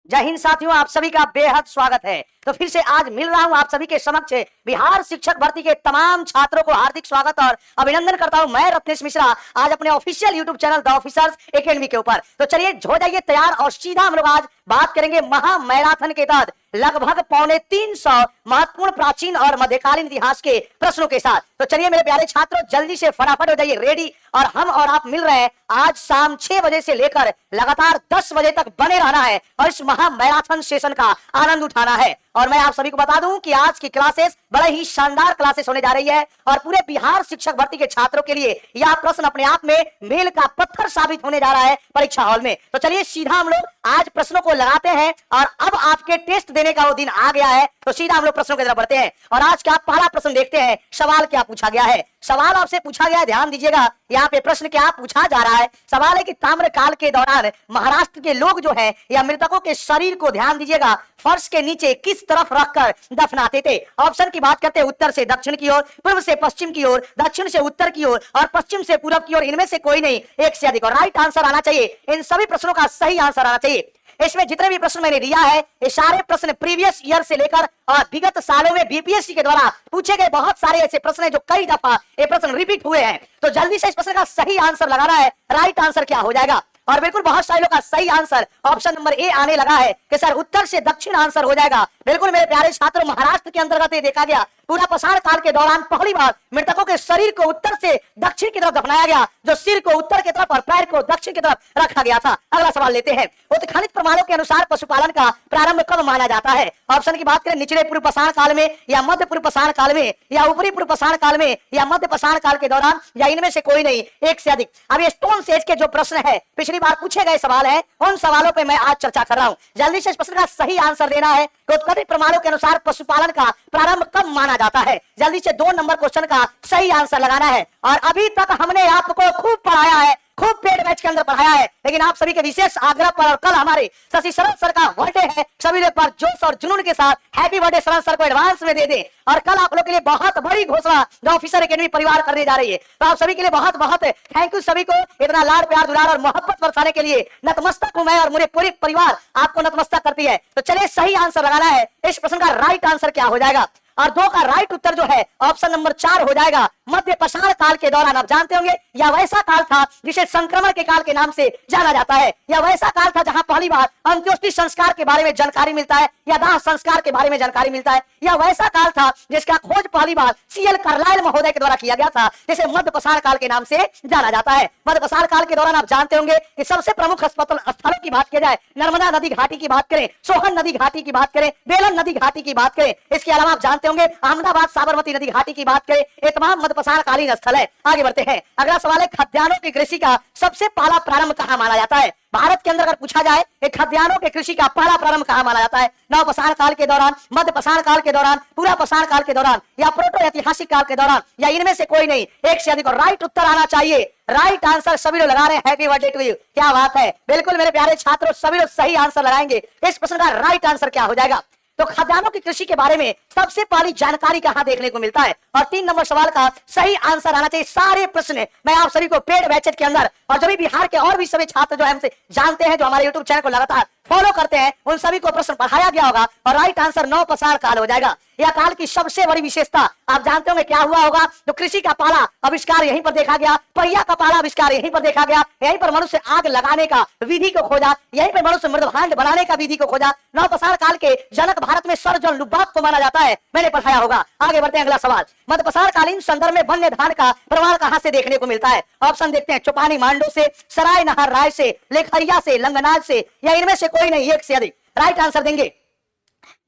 जय हिंद साथियों, आप सभी का बेहद स्वागत है। तो फिर से आज मिल रहा हूं आप सभी के समक्ष बिहार शिक्षक भर्ती के तमाम छात्रों को हार्दिक स्वागत और अभिनंदन करता हूं। मैं रत्नेश मिश्रा आज अपने official YouTube channel the officers academy के ऊपर। तो चलिए हो जाइए तैयार और सीधा हम लोग आज बात करेंगे महा मैराथन के तहत लगभग 350 महत्वपूर्ण प्राचीन और मध्यकालीन इतिहास के प्रश्नों के साथ। तो चलिए मेरे प्यारे छात्रों, जल्दी से फटाफट हो जाइए रेडी और हम और आप मिल रहे हैं आज शाम 6 बजे से लेकर लगातार 10 बजे तक बने रहना है और इस महा मैराथन सेशन का आनंद उठाना है। और मैं आप सभी को बता दूं कि आज की क्लासेस बड़े ही शानदार क्लासेस होने जा रही है और पूरे बिहार शिक्षक भर्ती के छात्रों के लिए यह प्रश्न अपने आप में मील का पत्थर साबित होने जा रहा है परीक्षा हॉल में। तो चलिए सीधा हम लोग आज प्रश्नों को लगाते हैं और अब आपके टेस्ट देने का वो दिन आ गया है। तो सीधा हम लोग प्रश्नों की तरफ बढ़ते हैं और आज का पहला प्रश्न देखते हैं। सवाल क्या पूछा गया है? सवाल आपसे पूछा गया है, ध्यान दीजिएगा, यहाँ पे प्रश्न क्या पूछा जा रहा है। सवाल है कि ताम्रकाल के दौरान महाराष्ट्र के लोग जो है या मृतकों के शरीर को, ध्यान दीजिएगा, फर्श के नीचे किस तरफ रखकर दफनाते थे। ऑप्शन की बात करते हैं उत्तर से दक्षिण की ओर, पूर्व से पश्चिम की ओर, दक्षिण से उत्तर की ओर और पश्चिम से पूर्व की ओर। इनमें से कोई नहीं, एक से अधिक। और राइट आंसर आना चाहिए, इन सभी प्रश्नों का सही आंसर आना चाहिए। इसमें जितने भी प्रश्न मैंने दिया है ये सारे प्रश्न प्रीवियस ईयर से लेकर और विगत सालों में बीपीएससी के द्वारा पूछे गए बहुत सारे ऐसे प्रश्न हैं जो कई दफा ये प्रश्न रिपीट हुए हैं। तो जल्दी से इस प्रश्न का सही आंसर लगाना है। राइट आंसर क्या हो जाएगा? और बिल्कुल बहुत सारे लोग का सही आंसर ऑप्शन नंबर ए आने लगा है कि सर उत्तर से दक्षिण आंसर हो जाएगा। बिल्कुल मेरे प्यारे छात्रों, महाराष्ट्र के अंतर्गत ये देखा गया पूरा पाषाण काल के दौरान पहली बार मृतकों के शरीर को उत्तर से दक्षिण की तरफ दफनाया गया, जो सिर को उत्तर की तरफ और पैर को दक्षिण की तरफ रखा गया था। अगला सवाल लेते हैं। उत्खनित प्रमाणों के अनुसार पशुपालन का प्रारंभ कब माना जाता है? ऑप्शन की बात करें निचले पूर्व पाषाण काल में या मध्य पूर्व पाषाण काल में या ऊपरी पूर्व पाषाण काल में या मध्य पाषाण काल के दौरान या इनमें से कोई नहीं, एक से अधिक। अब ये स्टोन एज के जो प्रश्न है पिछली बार पूछे गए सवाल है, उन सवालों पे मैं आज चर्चा कर रहा हूं। जल्दी से इस प्रश्न का सही आंसर देना है कि उत्खनित प्रमाणों के अनुसार पशुपालन का प्रारंभ कब माना जाता है। जल्दी से 2 नंबर क्वेश्चन का सही आंसर लगाना है। और अभी तक हमने आपको खूब पढ़ाया है, खूब पेड बैच के अंदर पढ़ाया है, लेकिन आप सभी के विशेष आग्रह पर और कल हमारे शशि शरण सर का बर्थडे है, सभी लोग पर जोश और जुनून के साथ हैप्पी बर्थडे शरण सर को एडवांस में दे दे। और कल आप लोग के लिए बहुत बड़ी घोषणा द ऑफिसर एकेडमी परिवार करने जा रही है। तो आप सभी के लिए बहुत बहुत थैंक यू, सभी को इतना लाड प्यार दुलार और मोहब्बत बरसाने के लिए नतमस्तक हूं मैं और मेरे पूरे परिवार आपको नतमस्तक करती है। तो चलिए सही आंसर लगाना है। इस प्रश्न का राइट आंसर क्या हो जाएगा? और 2 का राइट उत्तर जो है ऑप्शन नंबर 4 हो जाएगा। मध्य पाषाण काल के दौरान, आप जानते होंगे यह वैसा काल था जिसे संक्रमण के काल के नाम से जाना जाता है। यह वैसा काल था जहां पहली बार अंत्योष्टि संस्कार के बारे में जानकारी मिलता है या दाह संस्कार के बारे में जानकारी मिलता है। यह वैसा काल था जिसका खोज पहली बार सीएल कार्लाइल महोदय के द्वारा किया गया था, जिसे मध्य पाषाण काल के नाम से जाना जाता है। मध्य पाषाण काल के दौरान आप जानते होंगे कि सबसे प्रमुख स्थलों की बात की जाए, नर्मदा नदी घाटी की बात करें, सोहन नदी घाटी की बात करें, बेलन नदी घाटी की बात करें, इसके अलावा आप जानते होंगे अहमदाबाद साबरमती नदी घाटी की बात करें, ये तमाम मध्य पाषाण कालीन स्थल है। आगे बढ़ते हैं। अगला सवाल है खाद्यान्नों की कृषि का सबसे पहला प्रारंभ कहां माना जाता है? भारत के अंदर अगर पूछा जाए कि खाद्यान्नों के कृषि का पहला प्रारंभ कहां माना जाता है? नव पाषाण काल के दौरान, मध्य पाषाण काल के दौरान, पूरा पाषाण काल के दौरान या प्रोटो ऐतिहासिक काल के दौरान या इनमें से कोई नहीं, एक से अधिक। और राइट उत्तर आना चाहिए। राइट आंसर सभी लोग लगा रहे हैं। हैप्पी बर्थडे टू यू, क्या बात है। बिल्कुल मेरे प्यारे छात्रों, सभी लोग सही आंसर लगाएंगे। इस प्रश्न का राइट आंसर क्या हो जाएगा? तो खाद्यान्नों की कृषि के बारे में सबसे पहली जानकारी कहां देखने को मिलता है? और 3 नंबर सवाल का सही आंसर आना चाहिए। सारे प्रश्न मैं आप सभी को पेड बैचेट के अंदर और जो भी बिहार के और भी सभी छात्र जो हमसे जानते हैं, जो हमारे यूट्यूब चैनल को लगातार फॉलो करते हैं, उन सभी को प्रश्न पढ़ाया गया होगा। और राइट आंसर नव पाषाण काल हो जाएगा। यह काल की सबसे बड़ी विशेषता आप जानते होंगे क्या हुआ होगा? तो कृषि का पहला आविष्कार यहीं पर देखा गया, पहिया का पहला आविष्कार यहीं पर देखा गया, यहीं पर मनुष्य आग लगाने का विधि को खोजा, यहीं पर मनुष्य मृदभांड बनाने का विधि को खोजा। नव पाषाण काल के जनक भारत में सर जॉन लुबाक को माना जाता है, मैंने पढ़ाया होगा। आगे बढ़ते हैं। अगला सवाल, मध्य पाषाण कालीन संदर्भ में वन्य धान का प्रमाण कहां से देखने को मिलता है? ऑप्शन देखते हैं चौपानी मांडो से, सराय नहर राय से, लेखरिया से, लंगनाज से या इनमें से कोई नहीं, एक से अधिक। राइट आंसर देंगे।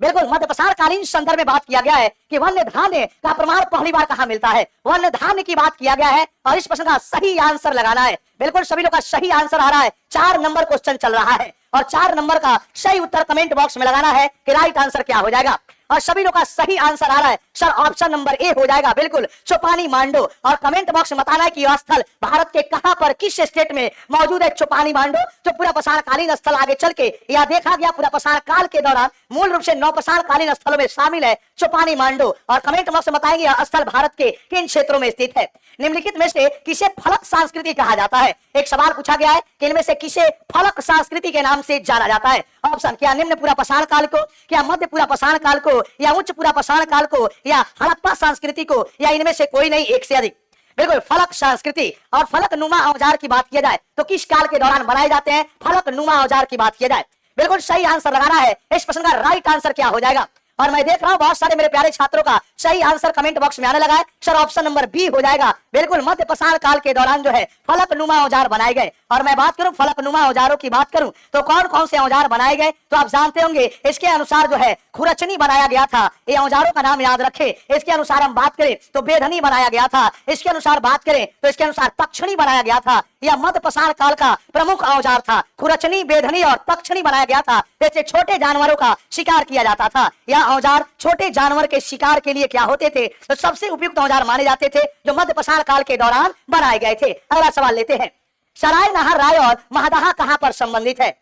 बिल्कुल मध्य पाषाण कालीन संदर्भ में बात किया गया है कि वन्य धान्य का प्रमाण पहली बार कहां मिलता है? वन्य धान्य की बात किया गया है और इस प्रश्न का सही आंसर लगाना है। बिल्कुल सभी लोग का सही आंसर आ रहा है। 4 नंबर क्वेश्चन चल रहा है और 4 नंबर का सही उत्तर कमेंट बॉक्स में लगाना है कि राइट आंसर क्या हो जाएगा। और सभी लोग का सही आंसर आ रहा है सर ऑप्शन नंबर ए हो जाएगा। बिल्कुल चौपानी मांडो। और कमेंट बॉक्स में बताना है कि यह स्थल भारत के कहां पर, किस स्टेट में मौजूद है चौपानी मांडो, जो पूरा पाषाण कालीन स्थल आगे चल के यह देखा गया पूरा पाषाण काल के दौरान मूल रूप से नव पाषाण कालीन स्थलों में शामिल है। चौपानी मांडो। और कमेंट बॉक्स में बताएंगे यह स्थल भारत के किन क्षेत्रों में स्थित है। निम्नलिखित में से किसे फलक संस्कृति कहा जाता है? एक सवाल पूछा गया है कि इनमें से किसे फलक संस्कृति के नाम से जाना जाता है? ऑप्शन, क्या निम्न पूरा पाषाण काल को, क्या मध्य पूरा पाषाण काल को, या उच्च पूरा पाषाण काल को, या हड़प्पा संस्कृति को, या इनमें से कोई नहीं, एक से अधिक। बिल्कुल, फलक संस्कृति। और फलक नुमा औजार की बात किया जाए तो किस काल के दौरान बनाए जाते हैं? फलक नुमा औजार की बात किया जाए। बिल्कुल सही आंसर लगाना है। इस प्रश्न का राइट आंसर क्या हो जाएगा? और मैं देख रहा हूं बहुत सारे मेरे प्यारे छात्रों का सही आंसर कमेंट बॉक्स में आने लगा है। सर ऑप्शन नंबर बी हो जाएगा। बिल्कुल, मध्य पाषाण काल के दौरान जो है फलक नुमा औजार बनाए गए। और मैं बात करूं फलक नुमा औजारों की बात करूं तो कौन कौन से औजार बनाए गए तो आप जानते होंगे। इसके अनुसार जो है खुरचनी बनाया गया था, ये औजारों का नाम याद रखें। इसके अनुसार हम बात करें तो बेधनी बनाया गया था। इसके अनुसार बात करें तो इसके अनुसार तक्षणी बनाया गया था। यह मध्य पाषाण काल का प्रमुख औजार था। खुरचनी, बेधनी और तक्षणी बनाया गया था। जैसे छोटे जानवरों का शिकार किया जाता था। यह औजार छोटे जानवर के शिकार के लिए क्या होते थे तो सबसे उपयुक्त औजार माने जाते थे जो मध्य पाषाण काल के दौरान बनाए गए थे। अगला सवाल लेते हैं, सराय नहर राय और महदहा कहां पर संबंधित है?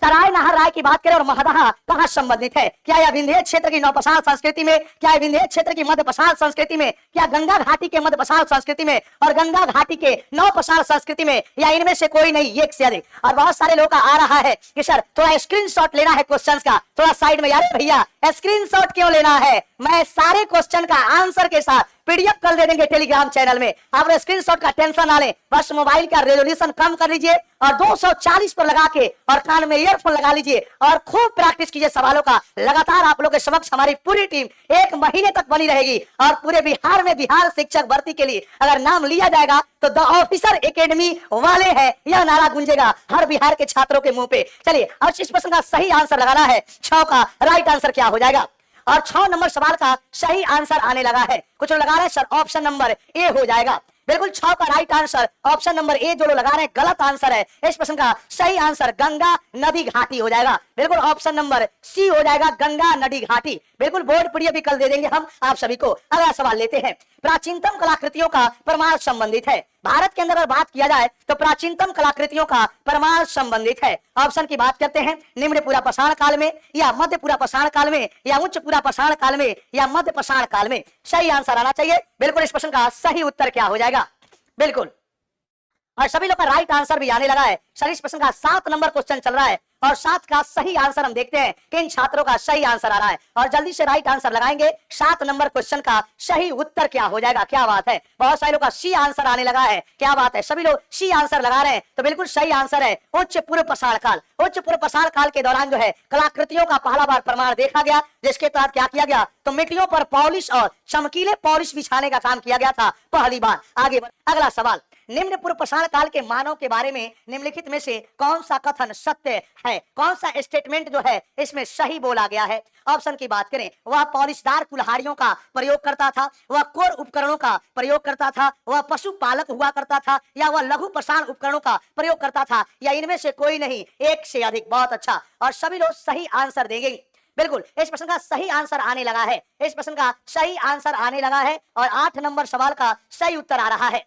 सराय नहर राय की बात करें और महदहा कहां संबंधित है? क्या यह विंध्य क्षेत्र की नौपाषाण संस्कृति में, क्या विंध्य क्षेत्र की मध्य पाषाण संस्कृति में, क्या गंगा घाटी के मध्य पाषाण संस्कृति में और गंगा घाटी के नौपाषाण संस्कृति में, या इनमें से कोई नहीं, एक से अधिक? और बहुत सारे लोग का आ रहा है कि सर थोड़ा स्क्रीनशॉट लेना है क्वेश्चंस का, थोड़ा साइड में। यार भैया स्क्रीनशॉट क्यों लेना है? मैं सारे क्वेश्चन का आंसर के साथ पीडीएफ कल दे देंगे टेलीग्राम चैनल में। आप स्क्रीनशॉट का टेंशन ना लें, बस मोबाइल का रेजोल्यूशन कम कर लीजिए और 240 पर लगा के और कान में ईयरफोन लगा लीजिए और खूब प्रैक्टिस कीजिए सवालों का। लगातार आप लोगों के समक्ष हमारी पूरी टीम 1 महीने तक बनी रहेगी और पूरे बिहार में बिहार शिक्षक भर्ती के लिए अगर नाम लिया जाएगा तो द ऑफिसर एकेडमी वाले हैं, यह नारा गूंजेगा हर बिहार के छात्रों के मुंह पे। चलिए अब इस प्रश्न का सही आंसर लगाना है। 6 का राइट आंसर क्या हो जाएगा? और 6 नंबर सवाल का सही आंसर आने लगा है। कुछ लोग लगा रहे हैं सर ऑप्शन नंबर ए हो जाएगा। बिल्कुल 6 का right answer option number A जो लोग लगा रहे हैं गलत आंसर है। इस प्रश्न का सही आंसर गंगा नदी घाटी हो जाएगा। बिल्कुल ऑप्शन नंबर सी हो जाएगा, गंगा नदी घाटी। बिल्कुल बोर्ड पीडीएफ भी कल दे देंगे हम आप सभी को। अगला सवाल लेते हैं, प्राचीनतम कलाकृतियों का परमाणु संबंधित है। भारत के अंदर अगर बात किया जाए तो प्राचीनतम कलाकृतियों का परमाणु संबंधित है। ऑप्शन की बात करते हैं, निम्न पूरा पाषाण काल में, या मध्य पूरा पाषाण काल में, या उच्च पूरा पाषाण काल में, या मध्य पाषाण काल में। सही आंसर आना चाहिए। बिल्कुल इस प्रश्न का सही उत्तर क्या हो जाएगा? बिल्कुल, और सभी लोग का राइट आंसर भी आने लगा है। सर इस प्रश्न का 7 नंबर क्वेश्चन चल रहा है और 7 का सही आंसर हम देखते हैं किन छात्रों का सही आंसर आ रहा है और जल्दी से राइट आंसर लगाएंगे। 7 नंबर क्वेश्चन का सही उत्तर क्या हो जाएगा? क्या बात है, बहुत सारे लोग का सी आंसर आने लगा है। क्या बात है, सभी लोग सी आंसर लगा रहे हैं तो बिल्कुल सही आंसर है उच्च पूर्व पाषाण काल। उच्च पूर्व पाषाण काल के दौरान जो है कलाकृतियों का पहला बार प्रमाण देखा गया, जिसके तहत क्या किया गया तो मिट्टियों पर पॉलिश और चमकीले पॉलिश बिछाने का काम किया गया था पहली बार। आगे अगला सवाल, निम्न पूर्व पाषाण काल के मानव के बारे में निम्नलिखित में से कौन सा कथन सत्य है? कौन सा स्टेटमेंट जो है इसमें सही बोला गया है? ऑप्शन की बात करें, वह पॉलिशदार कुल्हाड़ियों का प्रयोग करता था, वह कोर उपकरणों का प्रयोग करता था, वह पशुपालक हुआ करता था, या वह लघु पाषाण उपकरणों का प्रयोग करता था, या इनमें से कोई नहीं, एक से अधिक। बहुत अच्छा, और सभी लोग सही आंसर देंगे। बिल्कुल इस प्रश्न का सही आंसर आने लगा है। इस प्रश्न का सही आंसर आने लगा है और 8 नंबर सवाल का सही उत्तर आ रहा है।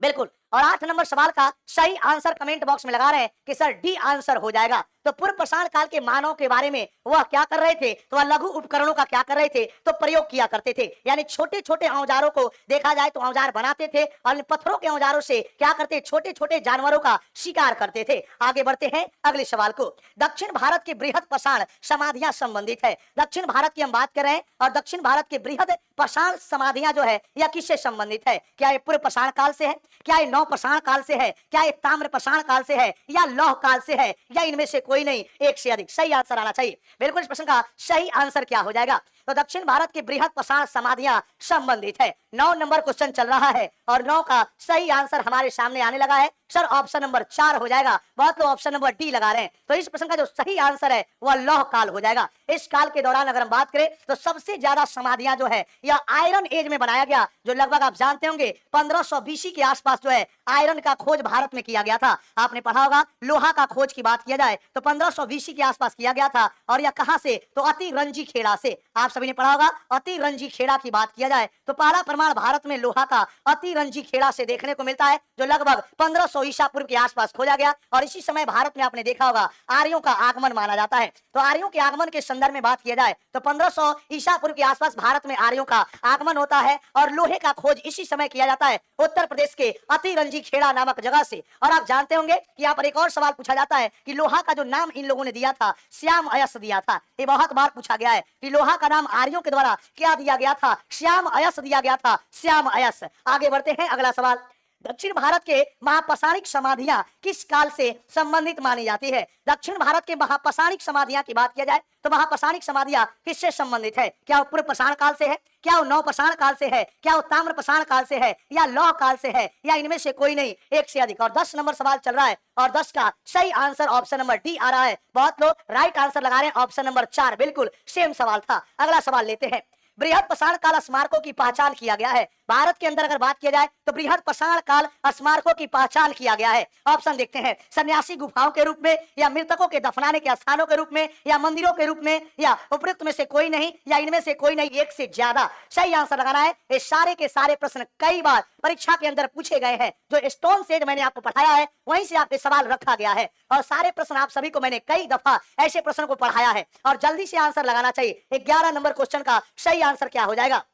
बिल्कुल, और 8 नंबर सवाल का सही आंसर कमेंट बॉक्स में लगा रहे हैं कि सर डी आंसर हो जाएगा। तो पूर्व पाषाण काल के मानव के बारे में वह क्या कर रहे थे तो वह लघु उपकरणों का क्या कर रहे थे तो प्रयोग किया करते थे। यानी छोटे छोटे औजारों को देखा जाए तो औजार बनाते थे और पत्थरों के औजारों से क्या करते, छोटे छोटे जानवरों का शिकार करते थे। आगे बढ़ते हैं अगले सवाल को। दक्षिण भारत के बृहद पाषाण समाधियां संबंधित है। दक्षिण भारत की हम बात कर रहे हैं और दक्षिण भारत के बृहद पाषाण समाधियां जो है यह किससे संबंधित है? क्या ये पूर्व पाषाण काल से है, क्या ये नव पाषाण काल से है, क्या ये ताम्र पाषाण काल से है, या लौह काल से है, या इनमें से कोई नहीं, एक से अधिक? सही आंसर आना चाहिए। बिल्कुल इस प्रश्न का सही आंसर क्या हो जाएगा तो दक्षिण भारत के बृहद पाषाण समाधियां संबंधित है। 9 नंबर क्वेश्चन चल रहा है और 9 का सही आंसर हमारे सामने आने लगा है। सर ऑप्शन नंबर 4 हो जाएगा। बहुत लोग ऑप्शन नंबर डी लगा रहे हैं तो इस प्रश्न का जो सही आंसर है वह लौह काल हो जाएगा। इस काल के दौरान अगर हम बात करें तो सबसे ज्यादा समाधियां जो है यह आयरन एज में बनाया गया, जो लगभग आप जानते होंगे 1500 बीसी के आसपास जो है आयरन का खोज भारत में किया गया था। आपने पढ़ा होगा लोहा का खोज की बात किया जाए तो 1500 बीसी के आसपास किया गया था और यह कहां से तो अति रंजी खेड़ा से। आप सभी ने पढ़ा होगा। अतिरंजी खेड़ा की बात किया जाए तो पहला प्रमाण भारत में लोहा का अतिरंजी खेड़ा से देखने को मिलता है, जो लगभग 1500 ईसा पूर्व के आसपास खोजा गया। और इसी समय भारत में आपने देखा होगा आर्यों का आगमन माना जाता है। तो आर्यों के आगमन के संदर्भ में बात किया जाए तो 1500 ईसा पूर्व के आसपास भारत में आर्यों का आगमन होता है और लोहे का खोज इसी समय किया जाता है उत्तर प्रदेश के अतिरंजी खेड़ा नामक जगह से। और आप जानते होंगे कि यहाँ पर एक और सवाल पूछा जाता है कि लोहा का जो नाम इन लोगों ने दिया था श्याम अयस दिया था। ये बहुत बार पूछा गया है कि लोहा का नाम आर्यों के द्वारा क्या दिया गया था, श्याम अयस दिया गया था, श्याम अयस। आगे बढ़ते हैं, अगला सवाल, दक्षिण भारत के महापाषाणिक समाधियां किस काल से संबंधित मानी जाती है? दक्षिण भारत के महापाषाणिक समाधियां की बात किया जाए तो महापाषाणिक समाधियां किससे संबंधित है? क्या वो पूर्व पाषाण काल से है, क्या वो नव पाषाण काल से है, क्या वो ताम्र पाषाण काल से है, या लौह काल से है, या इनमें से कोई नहीं, एक से अधिक। और 10 नंबर सवाल चल रहा है और 10 का सही आंसर ऑप्शन नंबर डी आ रहा है। बहुत लोग राइट आंसर लगा रहे हैं, ऑप्शन नंबर 4 बिल्कुल सेम सवाल था। अगला सवाल लेते हैं, बृहद पाषाण काल स्मारकों की पहचान किया गया है। भारत के अंदर अगर बात किया जाए तो बृहद पाषाण काल स्मारकों की पहचान किया गया है। ऑप्शन देखते हैं, सन्यासी गुफाओं के रूप में, या मृतकों के दफनाने के स्थानों के रूप में, या मंदिरों के रूप में, या उपयुक्त में से कोई नहीं, या इनमें से कोई नहीं, एक से ज्यादा। सही आंसर लगाना है। ये सारे के सारे प्रश्न कई बार परीक्षा के अंदर पूछे गए हैं। जो स्टोन सेज मैंने आपको पढ़ाया है वहीं से आपके सवाल रखा गया है और सारे प्रश्न आप सभी को मैंने कई दफा ऐसे प्रश्न को पढ़ाया है और जल्दी से आंसर लगाना चाहिए। 11 नंबर क्वेश्चन का सही आंसर क्या हो जाएगा?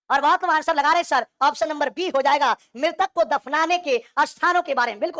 और बहुत आंसर लगा रहे सर, ऑप्शन नंबर बी हो जाएगा, मृतक को दफनाने के स्थानों के बारे में। बिल्कुल